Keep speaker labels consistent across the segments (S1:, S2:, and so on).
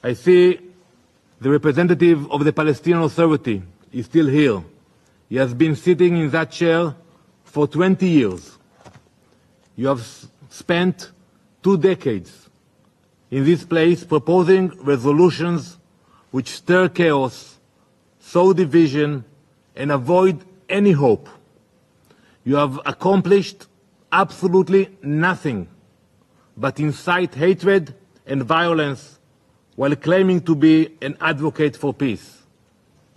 S1: I see the representative of the Palestinian Authority is still here. He has been sitting in that chair for 20 years. You have spent 2 decades in this place proposing resolutions which stir chaos, sow division, and avoid any hope. You have accomplished absolutely nothing but incite hatred and violence while claiming to be an advocate for peace.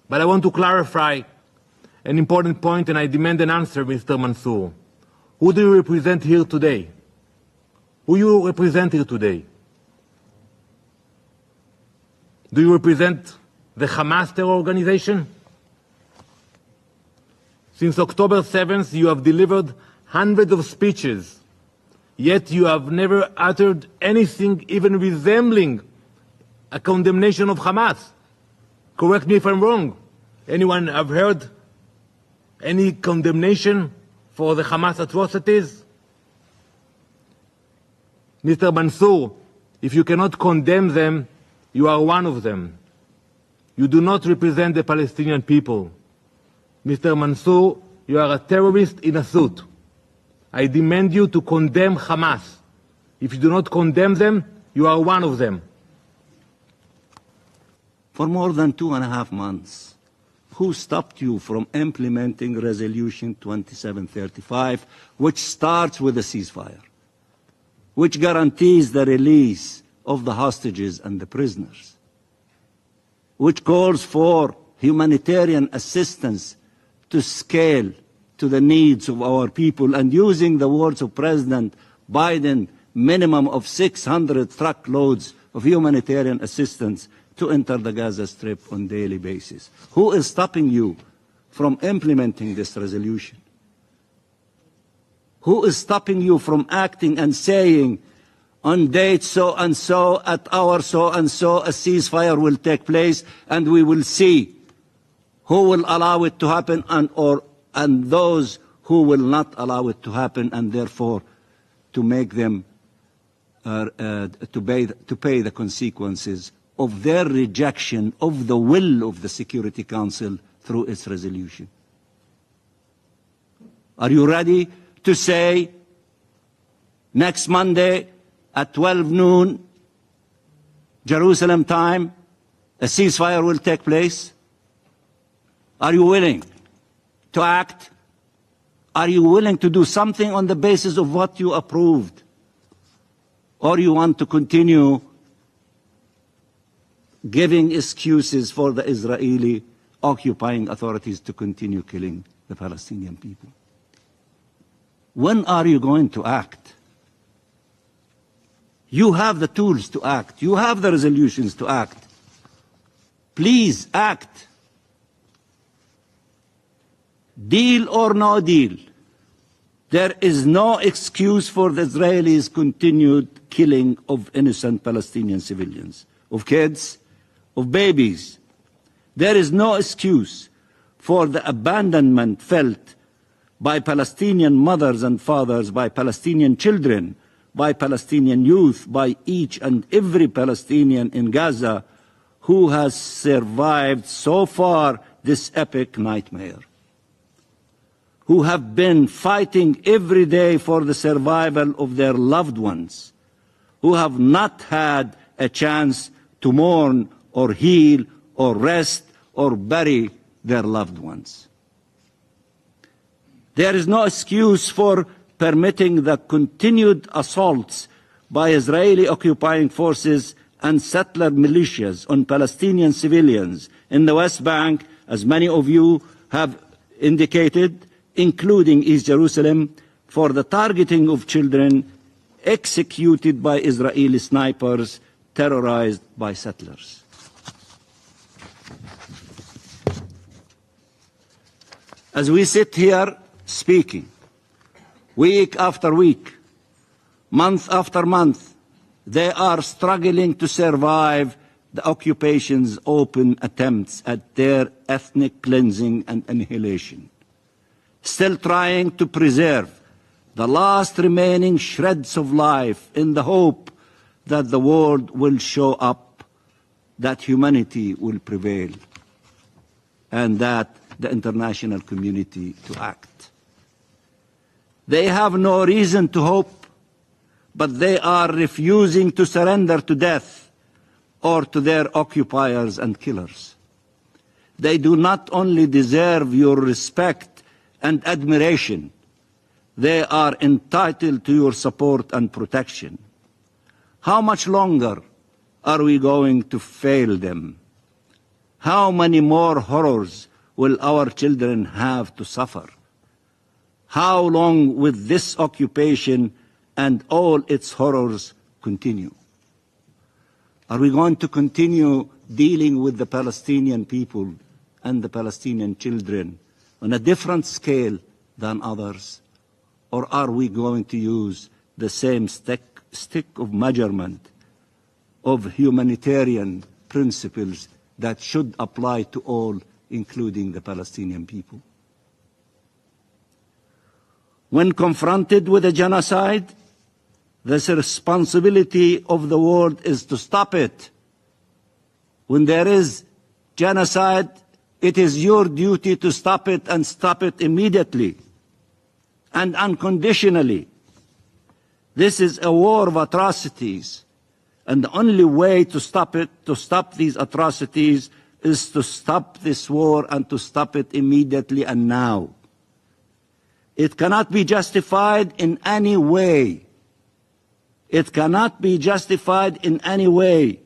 S1: But I want to clarify an important point, and I demand an answer, Mr. Mansour. Who do you represent here today? Who you represent here today? Do you represent the Hamas terror organization? Since October 7th, you have delivered hundreds of speeches, yet you have never uttered anything even resembling a condemnation of Hamas. Correct me if I'm wrong. Anyone have heard any condemnation for the Hamas atrocities? Mr. Mansour, if you cannot condemn them, you are one of them. You do not represent the Palestinian people. Mr. Mansour, you are a terrorist in a suit. I demand you to condemn Hamas. If you do not condemn them, you are one of them.
S2: For more than 2.5 months, who stopped you from implementing Resolution 2735, which starts with a ceasefire, which guarantees the release of the hostages and the prisoners, which calls for humanitarian assistance to scale to the needs of our people, and using the words of President Biden, minimum of 600 truckloads of humanitarian assistance to enter the Gaza Strip on a daily basis. Who is stopping you from implementing this resolution? Who is stopping you from acting and saying, on date so and so, at hour so and so, a ceasefire will take place, and we will see who will allow it to happen and those who will not allow it to happen, and therefore to make them to pay the consequences of their rejection of the will of the Security Council through its resolution. Are you ready to say next Monday at 12 noon Jerusalem time a ceasefire will take place? Are you willing to act? Are you willing to do something on the basis of what you approved? Or you want to continue giving excuses for the Israeli occupying authorities to continue killing the Palestinian people? When are you going to act? You have the tools to act. You have the resolutions to act. Please act. Deal or no deal, there is no excuse for the Israelis' continued killing of innocent Palestinian civilians, of kids, of babies. There is no excuse for the abandonment felt by Palestinian mothers and fathers, by Palestinian children, by Palestinian youth, by each and every Palestinian in Gaza who has survived so far this epic nightmare, who have been fighting every day for the survival of their loved ones, who have not had a chance to mourn or heal or rest or bury their loved ones. There is no excuse for permitting the continued assaults by Israeli occupying forces and settler militias on Palestinian civilians in the West Bank, as many of you have indicated, including East Jerusalem, for the targeting of children executed by Israeli snipers terrorized by settlers. As we sit here speaking, week after week, month after month, they are struggling to survive the occupation's open attempts at their ethnic cleansing and annihilation, still trying to preserve the last remaining shreds of life in the hope that the world will show up that humanity will prevail and that the international community to act. They have no reason to hope, but they are refusing to surrender to death or to their occupiers and killers. They do not only deserve your respect and admiration, they are entitled to your support and protection. How much longer are we going to fail them? How many more horrors will our children have to suffer? How long will this occupation and all its horrors continue? Are we going to continue dealing with the Palestinian people and the Palestinian children on a different scale than others? Or are we going to use the same stick of measurement of humanitarian principles that should apply to all, including the Palestinian people? When confronted with a genocide, the responsibility of the world is to stop it. When there is genocide, it is your duty to stop it and stop it immediately and unconditionally. This is a war of atrocities, and the only way to stop it, to stop these atrocities, is to stop this war and to stop it immediately and now. It cannot be justified in any way. It cannot be justified in any way.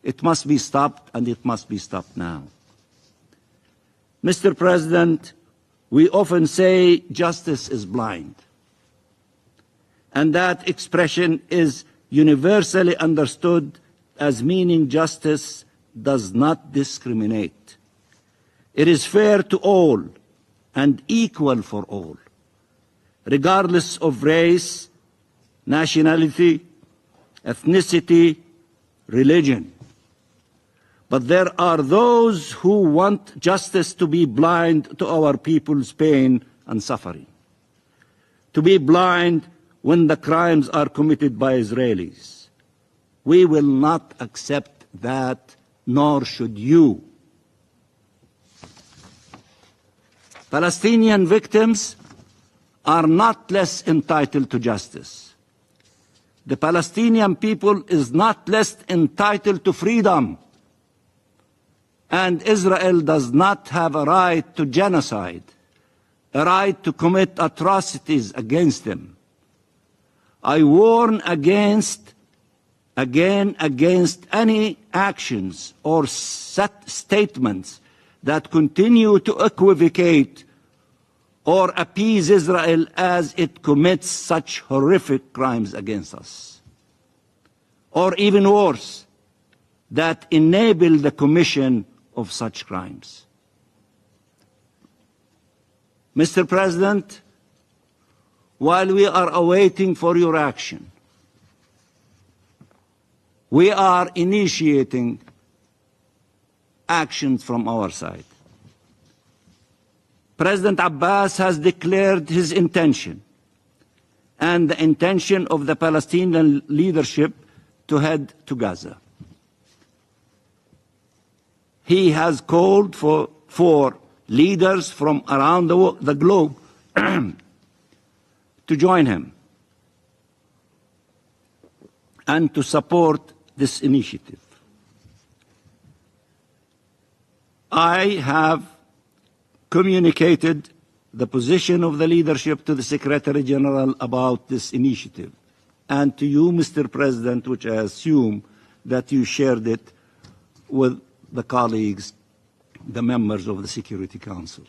S2: It must be stopped, and it must be stopped now. Mr. President, we often say justice is blind, and that expression is universally understood as meaning justice does not discriminate. It is fair to all and equal for all, regardless of race, nationality, ethnicity, religion. But there are those who want justice to be blind to our people's pain and suffering, to be blind when the crimes are committed by Israelis. We will not accept that, nor should you. Palestinian victims are not less entitled to justice. The Palestinian people is not less entitled to freedom. And Israel does not have a right to genocide, a right to commit atrocities against them. I warn against any actions or statements that continue to equivocate or appease Israel as it commits such horrific crimes against us. Or even worse, that enable the commission of such crimes. Mr. President, while we are awaiting for your action, we are initiating actions from our side. President Abbas has declared his intention and the intention of the Palestinian leadership to head to Gaza. He has called for leaders from around the globe to join him and to support this initiative. I have communicated the position of the leadership to the Secretary General about this initiative, and to you, Mr. President, which I assume that you shared it with the colleagues, the members of the Security Council.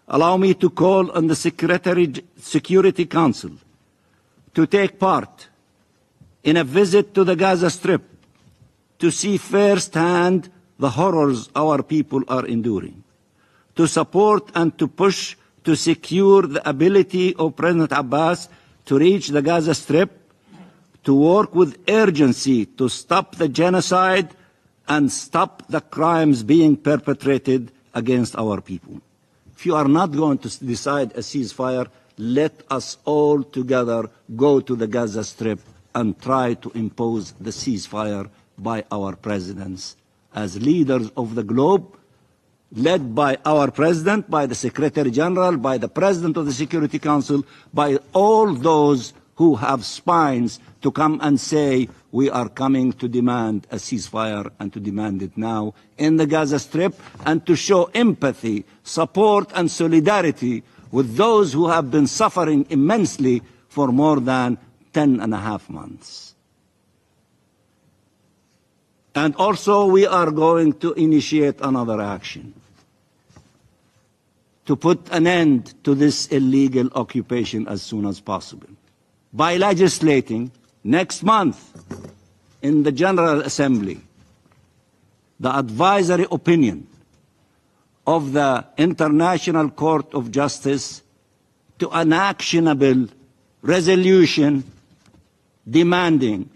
S2: Allow me to call on the Security Council to take part in a visit to the Gaza Strip to see firsthand the horrors our people are enduring, to support and to push to secure the ability of President Abbas to reach the Gaza Strip, to work with urgency to stop the genocide and stop the crimes being perpetrated against our people. If you are not going to decide a ceasefire, let us all together go to the Gaza Strip and try to impose the ceasefire by our presidents as leaders of the globe, led by our president, by the Secretary General, by the President of the Security Council, by all those who have spines to come and say, we are coming to demand a ceasefire and to demand it now in the Gaza Strip, and to show empathy, support and solidarity with those who have been suffering immensely for more than 10.5 months. And also we are going to initiate another action to put an end to this illegal occupation as soon as possible by legislating next month in the General Assembly the advisory opinion of the International Court of Justice to an actionable resolution demanding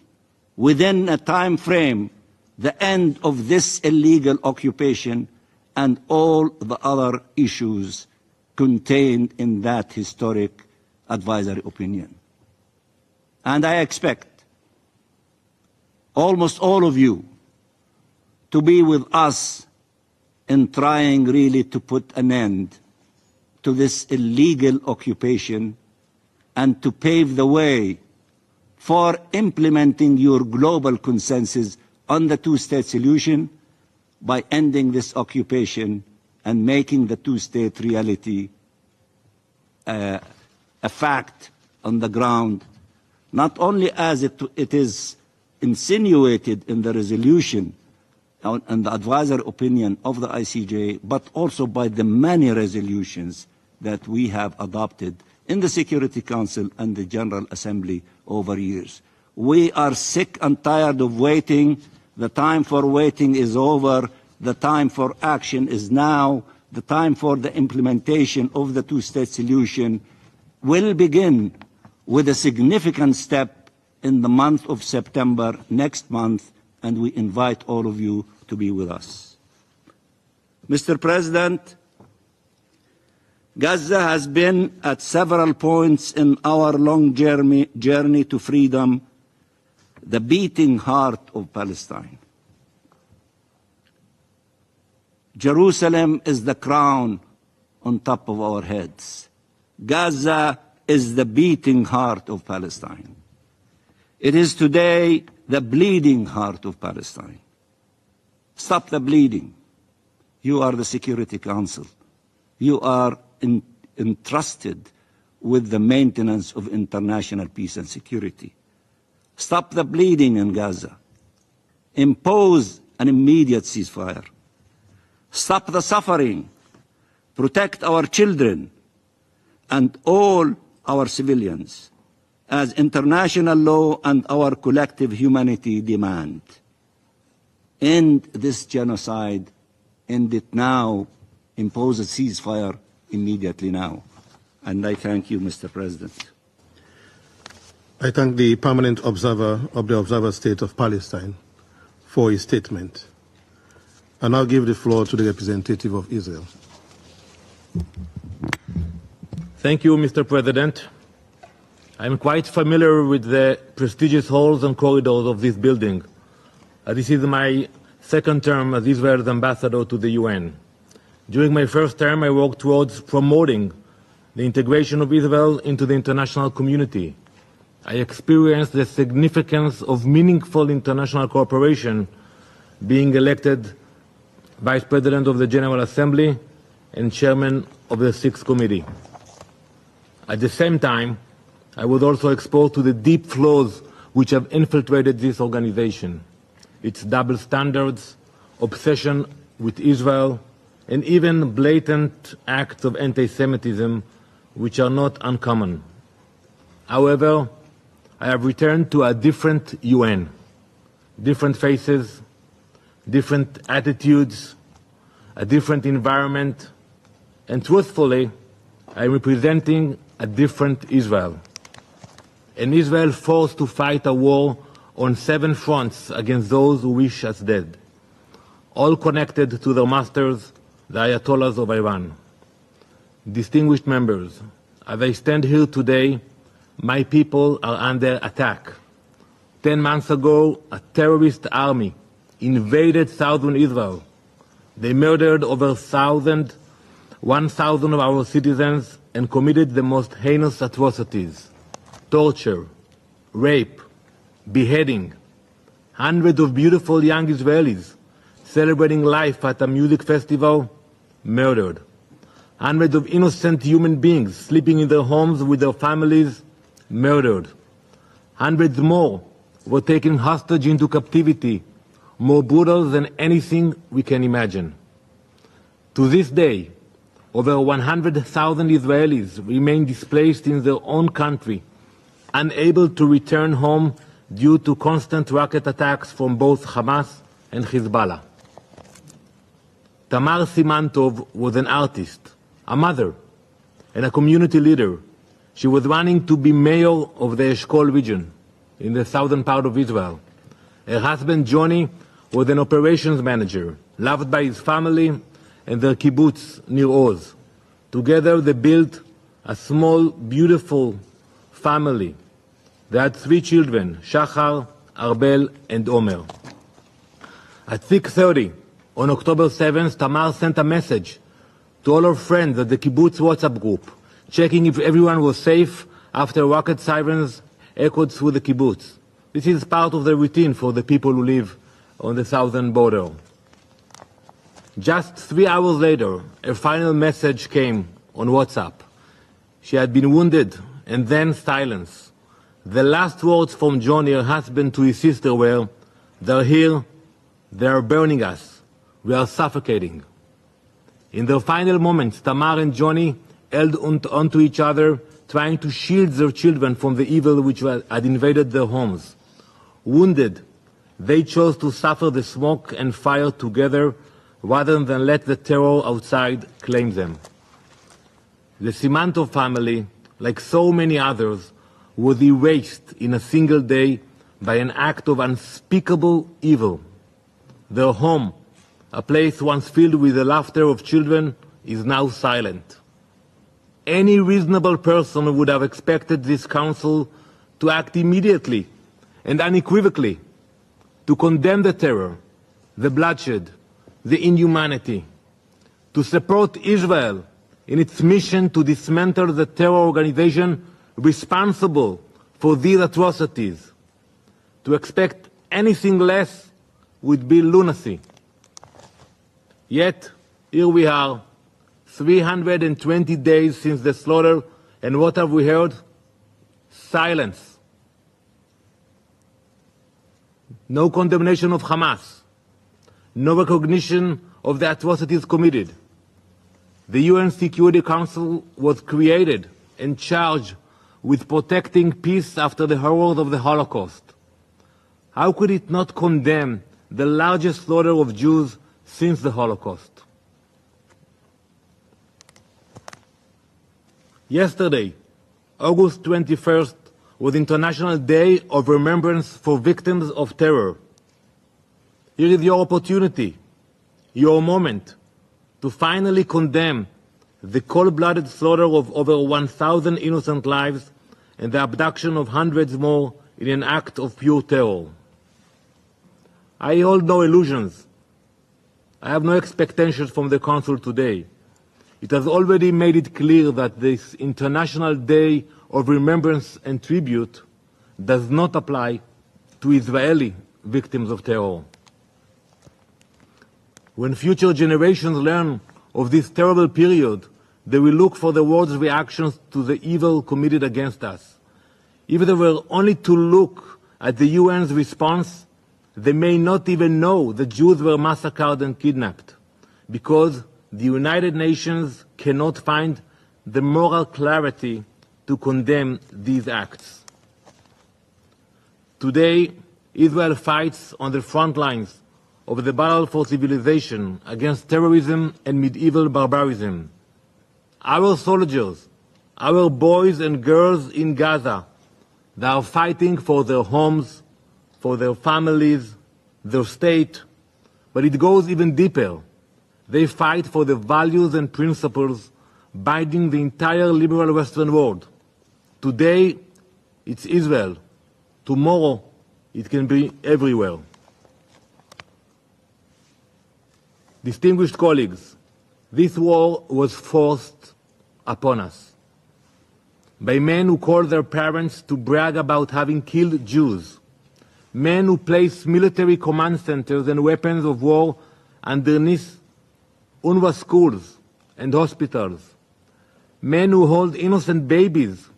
S2: within a time frame the end of this illegal occupation and all the other issues contained in that historic advisory opinion. And I expect almost all of you to be with us in trying really to put an end to this illegal occupation and to pave the way for implementing your global consensus on the two-state solution by ending this occupation and making the two-state reality a fact on the ground, not only as it is insinuated in the resolution and the advisory opinion of the ICJ, but also by the many resolutions that we have adopted in the Security Council and the General Assembly over years. We are sick and tired of waiting. The time for waiting is over. The time for action is now. The time for the implementation of the two-state solution will begin with a significant step in the month of September next month, and we invite all of you to be with us. Mr. President, Gaza has been at several points in our long journey to freedom the beating heart of Palestine. Jerusalem is the crown on top of our heads. Gaza is the beating heart of Palestine. It is today the bleeding heart of Palestine. Stop the bleeding. You are the Security Council. You are entrusted with the maintenance of international peace and security. Stop the bleeding in Gaza. Impose an immediate ceasefire. Stop the suffering. Protect our children and all our civilians, as international law and our collective humanity demand. End this genocide. End it now. Impose a ceasefire immediately now. And I thank you, Mr. President.
S3: I thank the permanent observer of the Observer State of Palestine for his statement. I now give the floor to the representative of Israel.
S1: Thank you, Mr. President. I'm quite familiar with the prestigious halls and corridors of this building. This is my second term as Israel's ambassador to the UN. During my first term, I worked towards promoting the integration of Israel into the international community. I experienced the significance of meaningful international cooperation, being elected Vice President of the General Assembly and Chairman of the Sixth Committee. At the same time, I was also exposed to the deep flaws which have infiltrated this organization, its double standards, obsession with Israel, and even blatant acts of anti-Semitism, which are not uncommon. However, I have returned to a different UN, different faces, different attitudes, a different environment, and truthfully, I am representing a different Israel. An Israel forced to fight a war on 7 fronts against those who wish us dead, all connected to their masters, the Ayatollahs of Iran. Distinguished members, as I stand here today, my people are under attack. 10 months ago, a terrorist army invaded southern Israel. They murdered over 1,000 of our citizens and committed the most heinous atrocities: torture, rape, beheading. Hundreds of beautiful young Israelis celebrating life at a music festival, murdered. Hundreds of innocent human beings sleeping in their homes with their families, murdered. Hundreds more were taken hostage into captivity, more brutal than anything we can imagine. To this day, over 100,000 Israelis remain displaced in their own country, unable to return home due to constant rocket attacks from both Hamas and Hezbollah. Tamar Simantov was an artist, a mother, and a community leader. She was running to be mayor of the Eshkol region in the southern part of Israel. Her husband, Johnny, was an operations manager, loved by his family and their kibbutz near Oz. Together, they built a small, beautiful family. They had 3 children, Shachar, Arbel, and Omer. At 6:30 on October 7th, Tamar sent a message to all her friends at the kibbutz WhatsApp group, checking if everyone was safe after rocket sirens echoed through the kibbutz. This is part of the routine for the people who live on the southern border. Just 3 hours later, a final message came on WhatsApp. She had been wounded, and then silence. The last words from Johnny, her husband, to his sister were, "They're here, they're burning us, we are suffocating." In their final moments, Tamar and Johnny held onto each other, trying to shield their children from the evil which had invaded their homes. Wounded, they chose to suffer the smoke and fire together rather than let the terror outside claim them. The Simantov family, like so many others, was erased in a single day by an act of unspeakable evil. Their home, a place once filled with the laughter of children, is now silent. Any reasonable person would have expected this council to act immediately and unequivocally to condemn the terror, the bloodshed, the inhumanity, to support Israel in its mission to dismantle the terror organization responsible for these atrocities. To expect anything less would be lunacy. Yet, here we are, 320 days since the slaughter, and what have we heard? Silence. No condemnation of Hamas. No recognition of the atrocities committed. The UN Security Council was created and charged with protecting peace after the horrors of the Holocaust. How could it not condemn the largest slaughter of Jews since the Holocaust? Yesterday, August 21st, was International Day of Remembrance for Victims of Terror. Here is your opportunity, your moment, to finally condemn the cold-blooded slaughter of over 1,000 innocent lives and the abduction of hundreds more in an act of pure terror. I hold no illusions. I have no expectations from the Council today. It has already made it clear that this International Day of Remembrance and Tribute does not apply to Israeli victims of terror. When future generations learn of this terrible period, they will look for the world's reactions to the evil committed against us. If they were only to look at the UN's response, they may not even know the Jews were massacred and kidnapped, because the United Nations cannot find the moral clarity to condemn these acts. Today, Israel fights on the front lines of the battle for civilization against terrorism and medieval barbarism. Our soldiers, our boys and girls in Gaza, they are fighting for their homes, for their families, their state, but it goes even deeper. They fight for the values and principles binding the entire liberal Western world. Today, it's Israel. Tomorrow, It can be everywhere. Distinguished colleagues, this war was forced upon us by men who called their parents to brag about having killed Jews, men who placed military command centers and weapons of war underneath UNRWA schools and hospitals, men who hold innocent babies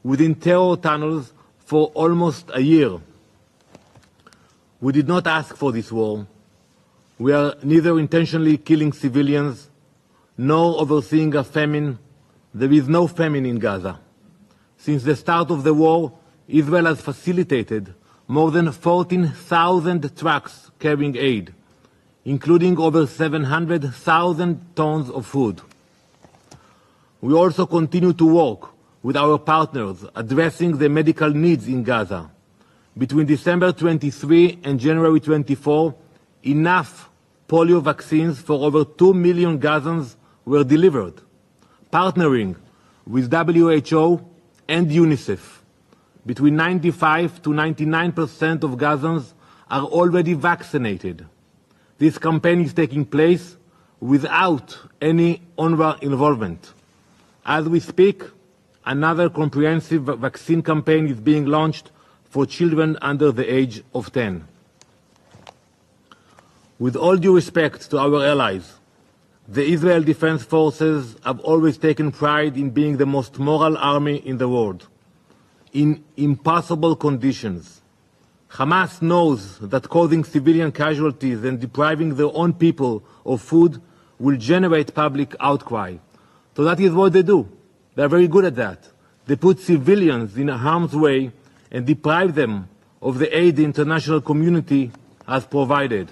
S1: within terror tunnels for almost a year. We did not ask for this war. We are neither intentionally killing civilians nor overseeing a famine. There is no famine in Gaza. Since the start of the war, Israel has facilitated more than 14,000 trucks carrying aid, including over 700,000 tons of food. We also continue to work with our partners addressing the medical needs in Gaza. Between December 23 and January 24, enough polio vaccines for over 2 million Gazans were delivered, partnering with WHO and UNICEF. Between 95 to 99% of Gazans are already vaccinated. This campaign is taking place without any UNRWA involvement. As we speak, another comprehensive vaccine campaign is being launched for children under the age of 10. With all due respect to our allies, the Israel Defense Forces have always taken pride in being the most moral army in the world. In impossible conditions, Hamas knows that causing civilian casualties and depriving their own people of food will generate public outcry. So that is what they do. They are very good at that. They put civilians in harm's way and deprive them of the aid the international community has provided.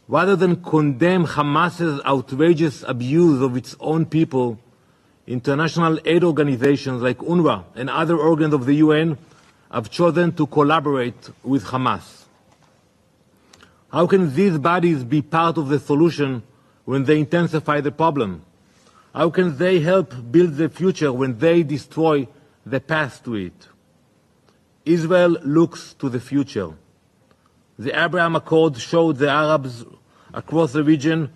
S1: Rather than condemn Hamas's outrageous abuse of its own people, international aid organizations like UNRWA and other organs of the UN have chosen to collaborate with Hamas. How can these bodies be part of the solution when they intensify the problem? How can they help build the future when they destroy the path to it? Israel looks to the future. The Abraham Accord showed the Arabs across the region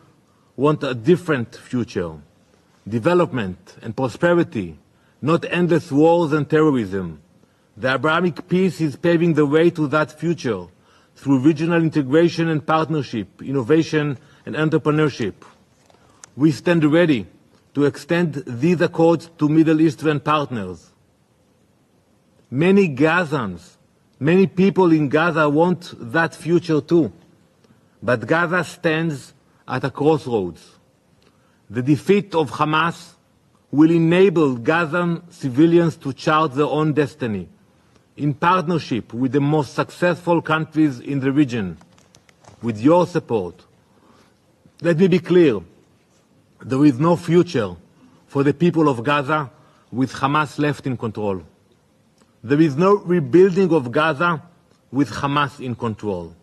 S1: want a different future. Development and prosperity, not endless wars and terrorism. The Abrahamic peace is paving the way to that future through regional integration and partnership, innovation and entrepreneurship. We stand ready to extend these accords to Middle Eastern partners. Many Gazans, many people in Gaza want that future too. But Gaza stands at a crossroads. The defeat of Hamas will enable Gazan civilians to chart their own destiny in partnership with the most successful countries in the region, with your support. Let me be clear, there is no future for the people of Gaza with Hamas left in control. There is no rebuilding of Gaza with Hamas in control.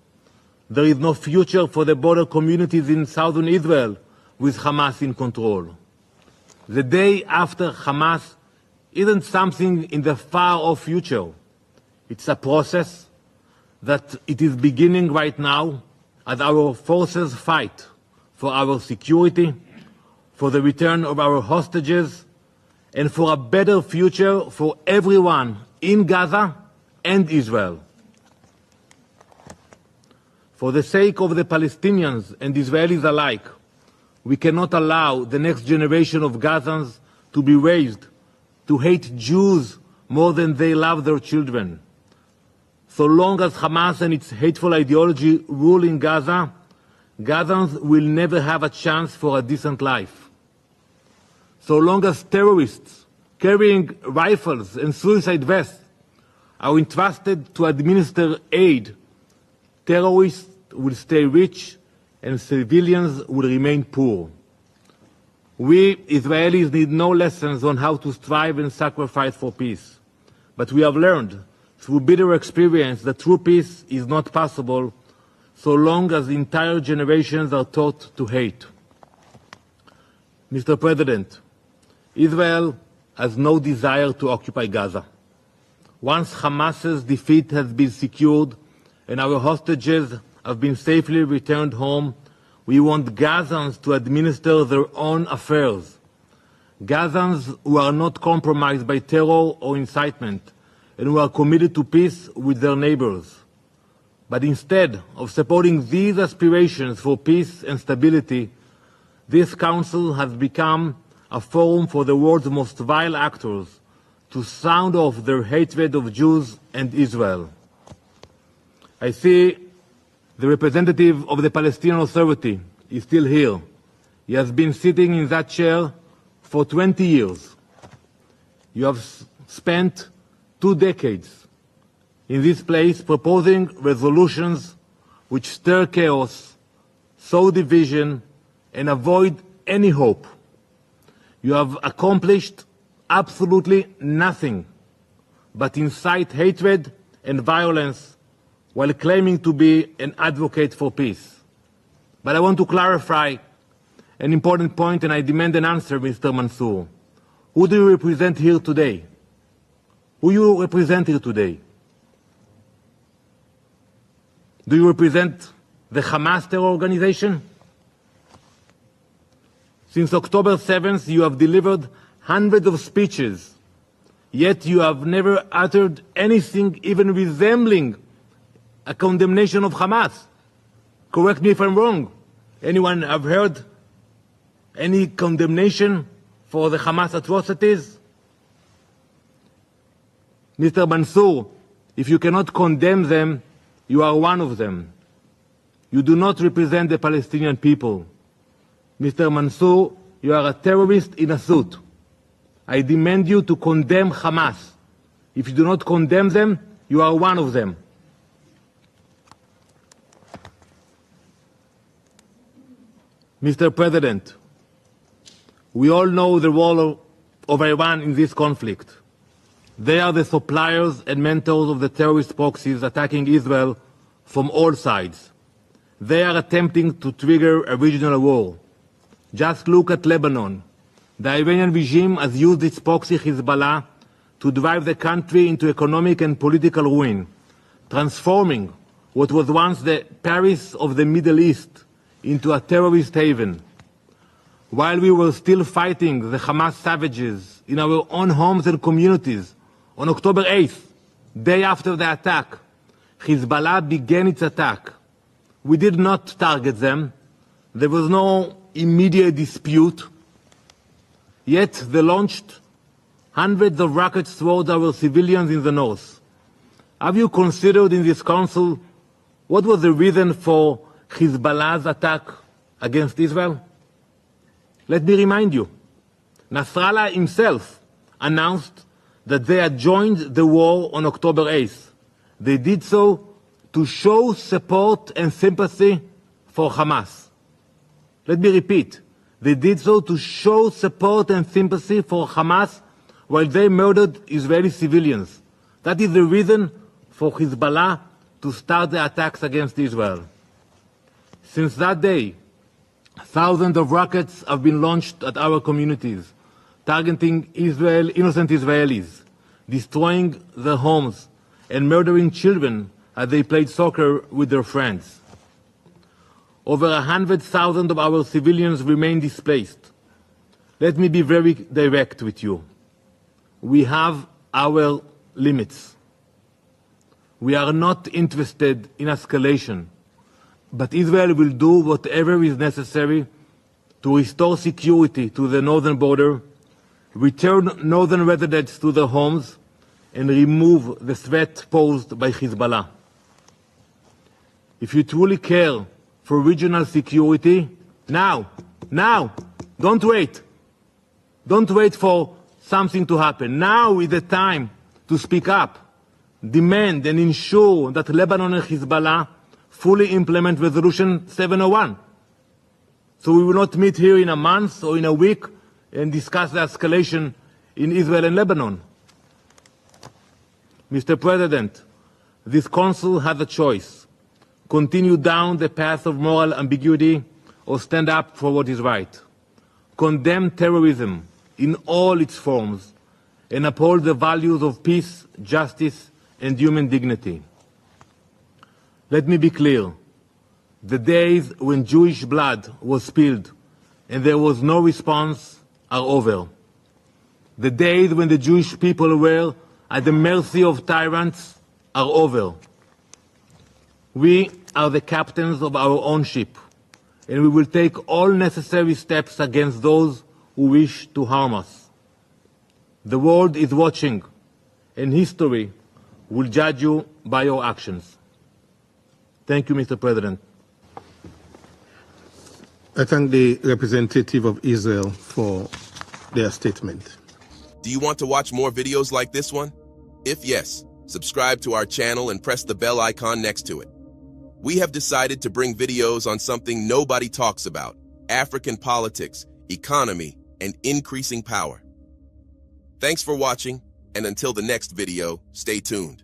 S1: There is no future for the border communities in southern Israel with Hamas in control. The day after Hamas isn't something in the far-off future. It's a process that it is beginning right now as our forces fight for our security, for the return of our hostages, and for a better future for everyone in Gaza and Israel. For the sake of the Palestinians and Israelis alike, we cannot allow the next generation of Gazans to be raised to hate Jews more than they love their children. So long as Hamas and its hateful ideology rule in Gaza, Gazans will never have a chance for a decent life. So long as terrorists carrying rifles and suicide vests are entrusted to administer aid, terrorists will stay rich and civilians will remain poor. We Israelis need no lessons on how to strive and sacrifice for peace. But we have learned through bitter experience that true peace is not possible so long as entire generations are taught to hate. Mr. President, Israel has no desire to occupy Gaza. Once Hamas's defeat has been secured and our hostages have been safely returned home, we want Gazans to administer their own affairs. Gazans who are not compromised by terror or incitement and who are committed to peace with their neighbors. But instead of supporting these aspirations for peace and stability, this council has become a forum for the world's most vile actors to sound off their hatred of Jews and Israel. I see the representative of the Palestinian Authority is still here. He has been sitting in that chair for 20 years. You have spent 2 decades in this place proposing resolutions which stir chaos, sow division, and avoid any hope. You have accomplished absolutely nothing but incite hatred and violence while claiming to be an advocate for peace. But I want to clarify an important point, and I demand an answer, Mr. Mansour. Who do you represent here today? Who you represent here today? Do you represent the Hamas terror organization? Since October 7th, you have delivered hundreds of speeches, yet you have never uttered anything even resembling a condemnation of Hamas. Correct me if I'm wrong. Anyone have heard any condemnation for the Hamas atrocities? Mr. Mansour, if you cannot condemn them, you are one of them. You do not represent the Palestinian people. Mr. Mansour, you are a terrorist in a suit. I demand you to condemn Hamas. If you do not condemn them, you are one of them. Mr. President, we all know the role of Iran in this conflict. They are the suppliers and mentors of the terrorist proxies attacking Israel from all sides. They are attempting to trigger a regional war. Just look at Lebanon. The Iranian regime has used its proxy Hezbollah to drive the country into economic and political ruin, transforming what was once the Paris of the Middle East into a terrorist haven. While we were still fighting the Hamas savages in our own homes and communities, on October 8th, day after the attack, Hezbollah began its attack. We did not target them. There was no immediate dispute. Yet they launched hundreds of rockets towards our civilians in the north. Have you considered in this council what was the reason for Hezbollah's attack against Israel? Let me remind you, Nasrallah himself announced that they had joined the war on October 8th. They did so to show support and sympathy for Hamas. Let me repeat, they did so to show support and sympathy for Hamas while they murdered Israeli civilians. That is the reason for Hezbollah to start the attacks against Israel. Since that day, thousands of rockets have been launched at our communities, targeting innocent Israelis, destroying their homes, and murdering children as they played soccer with their friends. Over 100,000 of our civilians remain displaced. Let me be very direct with you. We have our limits. We are not interested in escalation, but Israel will do whatever is necessary to restore security to the northern border, return northern residents to their homes, and remove the threat posed by Hezbollah. If you truly care for regional security, now, don't wait. Don't wait for something to happen. Now is the time to speak up, demand and ensure that Lebanon and Hezbollah fully implement Resolution 701. So we will not meet here in a month or in a week and discuss the escalation in Israel and Lebanon. Mr. President, this Council has a choice. Continue down the path of moral ambiguity or stand up for what is right. Condemn terrorism in all its forms and uphold the values of peace, justice, and human dignity. Let me be clear. The days when Jewish blood was spilled and there was no response are over. The days when the Jewish people were at the mercy of tyrants are over. We are the captains of our own ship, and we will take all necessary steps against those who wish to harm us. The world is watching, and history will judge you by your actions. Thank you, Mr. President.
S3: I thank the representative of Israel for their statement.
S4: Do you want to watch more videos like this one? If yes, subscribe to our channel and press the bell icon next to it. We have decided to bring videos on something nobody talks about: African politics, economy, and increasing power. Thanks for watching, and until the next video, stay tuned.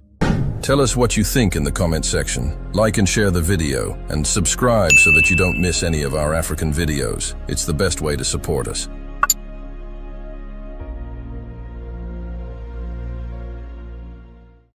S5: Tell us what you think in the comment section. Like and share the video, and subscribe so that you don't miss any of our African videos. It's the best way to support us.